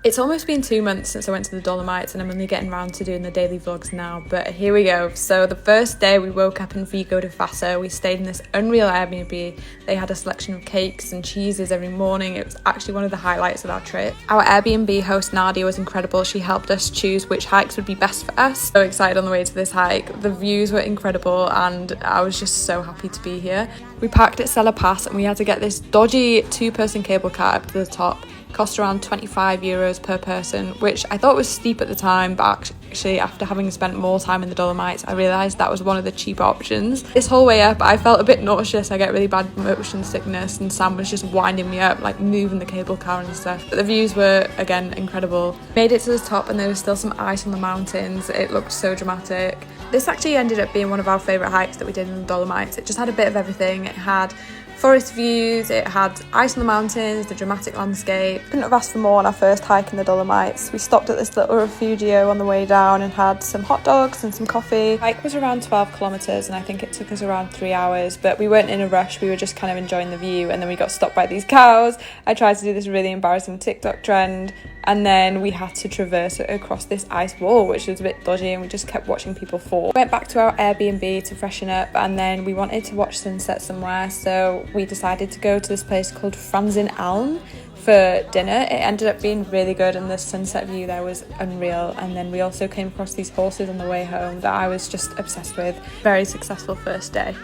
It's almost been 2 months since I went to the Dolomites, and I'm only getting around to doing the daily vlogs now, but here we go. So the first day we woke up in Vigo de Fassa. We stayed in this unreal Airbnb. They had a selection of cakes and cheeses every morning. It was actually one of the highlights of our trip. Our Airbnb host Nadia was incredible. She helped us choose which hikes would be best for us. So excited on the way to this hike. The views were incredible and I was just so happy to be here. We parked at Sella Pass and we had to get this dodgy 2-person cable car up to the top. Cost around €25 per person, which I thought was steep at the time, but actually after having spent more time in the Dolomites I realised that was one of the cheaper options. This whole way up I felt a bit nauseous. I get really bad motion sickness and Sam was just winding me up, like moving the cable car and stuff. But the views were again incredible. Made it to the top and there was still some ice on the mountains. It looked so dramatic. This actually ended up being one of our favourite hikes that we did in the Dolomites. It just had a bit of everything. It had forest views, it had ice on the mountains, the dramatic landscape. Couldn't have asked for more on our first hike in the Dolomites. We stopped at this little refugio on the way down and had some hot dogs and some coffee. The hike was around 12 kilometres and I think it took us around 3 hours, but we weren't in a rush. We were just kind of enjoying the view, and then we got stopped by these cows. I tried to do this really embarrassing TikTok trend, and then we had to traverse it across this ice wall, which was a bit dodgy, and we just kept watching people fall. Went back to our Airbnb to freshen up, and then we wanted to watch sunset somewhere, so we decided to go to this place called Franzin Alm for dinner. It ended up being really good and the sunset view there was unreal, and then we also came across these horses on the way home that I was just obsessed with. Very successful first day.